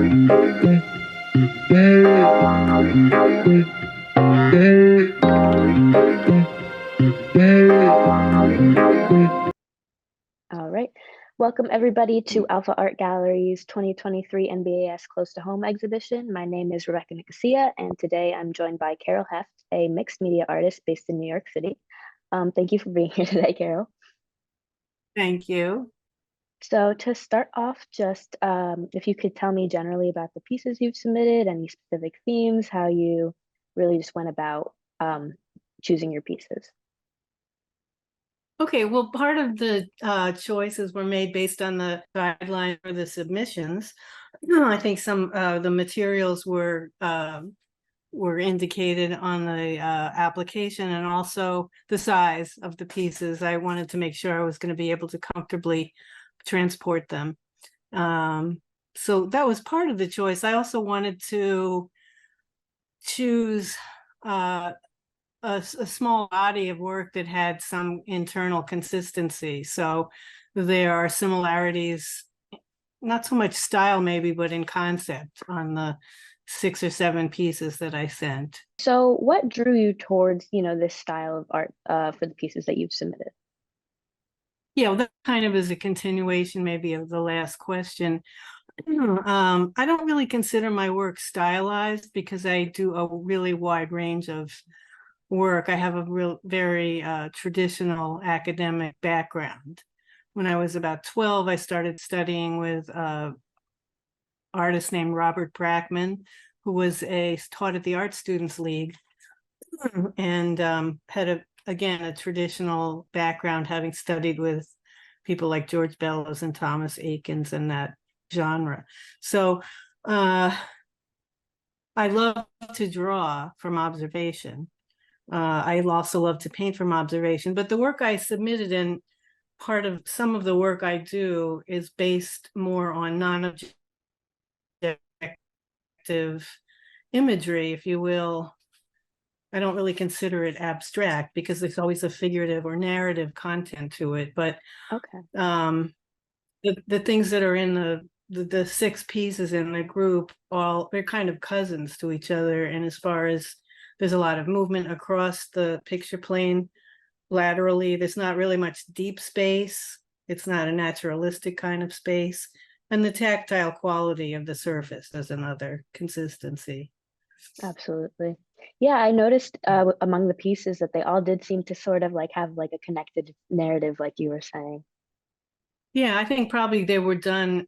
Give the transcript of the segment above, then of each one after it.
All right. Welcome everybody to Alpha Art Gallery's 2023 NBAS Close to Home exhibition. My name is Rebecca Nicosia, and today I'm joined by Carol Heft, a mixed media artist based in New York City. Thank you for being here today, Carol. Thank you. So to start off, just if you could tell me generally about the pieces you've submitted, any specific themes, how you really just went about choosing your pieces. Okay, well, part of the choices were made based on the guideline for the submissions. I think some the materials were indicated on the application, and also the size of the pieces. I wanted to make sure I was going to be able to comfortably transport them. So that was part of the choice. I also wanted to choose a small body of work that had some internal consistency. So there are similarities, not so much style maybe, but in concept on the 6 or 7 pieces that I sent. So what drew you towards, this style of art for the pieces that you've submitted? Yeah, that kind of is a continuation maybe of the last question. I don't really consider my work stylized because I do a really wide range of work. I have a very traditional academic background. When I was about 12, I started studying with an artist named Robert Brackman, who was taught at the Art Students League and had a traditional background, having studied with people like George Bellows and Thomas Eakins and that genre. So I love to draw from observation. I also love to paint from observation, but the work I submitted, and part of some of the work I do, is based more on non-objective imagery, if you will. I don't really consider it abstract because there's always a figurative or narrative content to it. But Okay. The things that are in the 6 pieces in the group, they're kind of cousins to each other. And as far as there's a lot of movement across the picture plane laterally, there's not really much deep space. It's not a naturalistic kind of space. And the tactile quality of the surface is another consistency. Absolutely. Yeah, I noticed among the pieces that they all did seem to sort of have a connected narrative, like you were saying. Yeah, I think probably they were done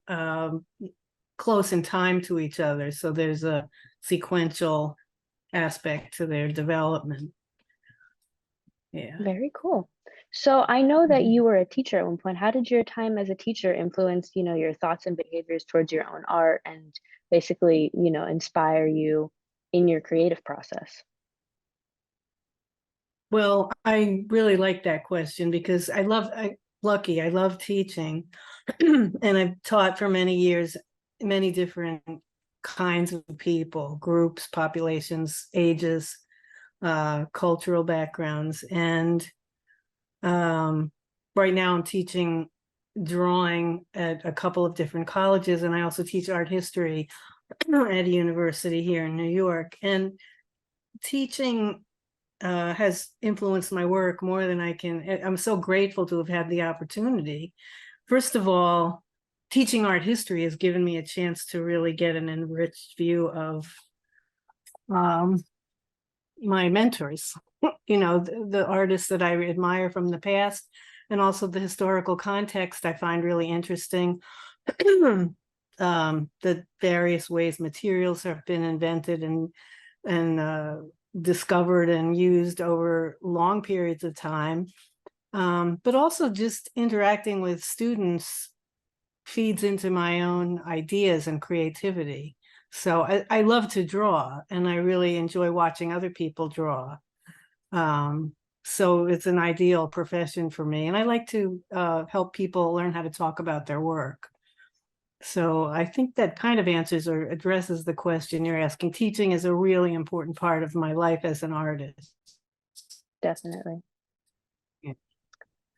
close in time to each other. So there's a sequential aspect to their development. Yeah. Very cool. So I know that you were a teacher at one point. How did your time as a teacher influence, your thoughts and behaviors towards your own art and basically, inspire you in your creative process? Well, I really like that question because I love teaching and I've taught for many years, many different kinds of people, groups, populations, ages, cultural backgrounds. And right now I'm teaching drawing at a couple of different colleges, and I also teach art history at a university here in New York. And teaching has influenced my work more than I'm so grateful to have had the opportunity. First of all, teaching art history has given me a chance to really get an enriched view of my mentors, the artists that I admire from the past, and also the historical context I find really interesting. The various ways materials have been invented and discovered and used over long periods of time. But also just interacting with students feeds into my own ideas and creativity. So I love to draw, and I really enjoy watching other people draw. So it's an ideal profession for me. And I like to help people learn how to talk about their work. So I think that kind of answers or addresses the question you're asking. Teaching is a really important part of my life as an artist. Definitely. Yeah.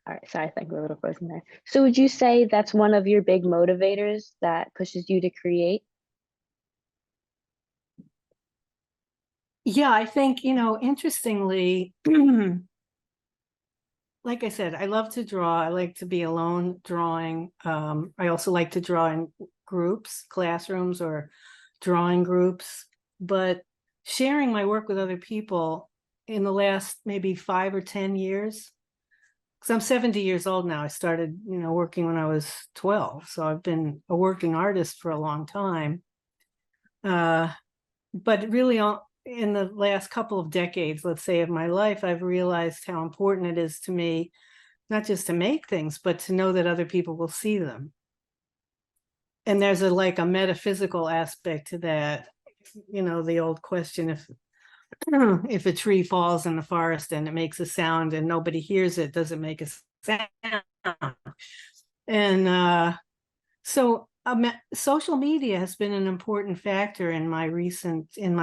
All right, sorry, I think we're a little frozen there. So would you say that's one of your big motivators that pushes you to create? Yeah, I think, interestingly, like I said, I love to draw. I like to be alone drawing. I also like to draw in groups, classrooms, or drawing groups. But sharing my work with other people in the last maybe 5 or 10 years, because I'm 70 years old now. I started, working when I was 12. So I've been a working artist for a long time. But really, in the last couple of decades, let's say, of my life, I've realized how important it is to me, not just to make things, but to know that other people will see them. And there's like a metaphysical aspect to that. The old question, if a tree falls in the forest and it makes a sound and nobody hears it, does it make a sound? And so social media has been an important factor in my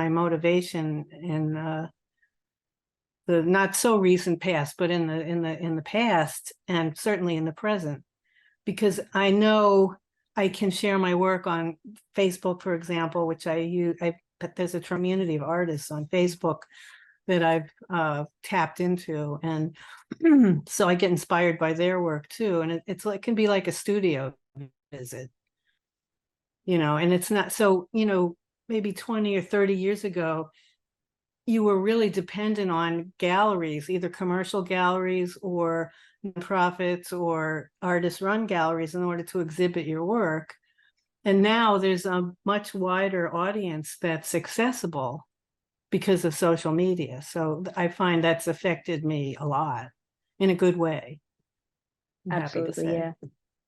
motivation in the not so recent past, but in the past, and certainly in the present, because I know I can share my work on Facebook, for example, which I use. There's a community of artists on Facebook that I've tapped into, and so I get inspired by their work too. And it can be like a studio visit, and it's not so, maybe 20 or 30 years ago, you were really dependent on galleries, either commercial galleries or nonprofits or artist-run galleries, in order to exhibit your work. And now there's a much wider audience that's accessible because of social media. So I find that's affected me a lot in a good way, I'm happy to Absolutely, say. yeah.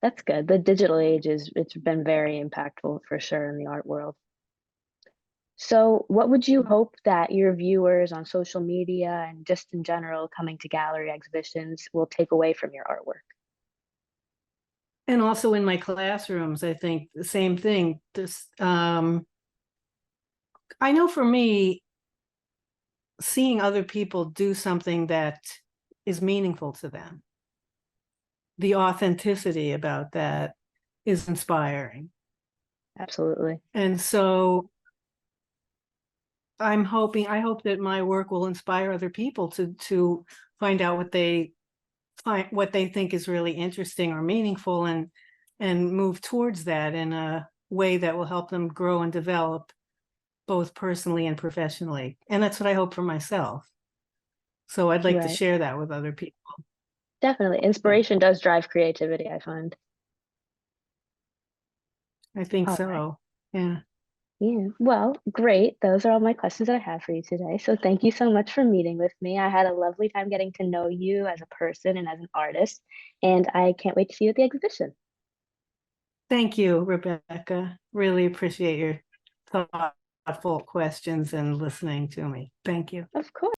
That's good. The digital age it's been very impactful for sure in the art world. So, what would you hope that your viewers on social media and just in general coming to gallery exhibitions will take away from your artwork? And also in my classrooms, I think the same thing. I know for me, seeing other people do something that is meaningful to them, the authenticity about that is inspiring. Absolutely. And so I hope that my work will inspire other people to find out what they think is really interesting or meaningful, and move towards that in a way that will help them grow and develop both personally and professionally. And that's what I hope for myself. So I'd like to Right. share that with other people. Definitely. Yeah, Inspiration does drive creativity, I find. I think All right. so. Yeah. Yeah. Well, great. Those are all my questions that I have for you today. So thank you so much for meeting with me. I had a lovely time getting to know you as a person and as an artist, and I can't wait to see you at the exhibition. Thank you, Rebecca. Really appreciate your thoughtful questions and listening to me. Thank you. Of course.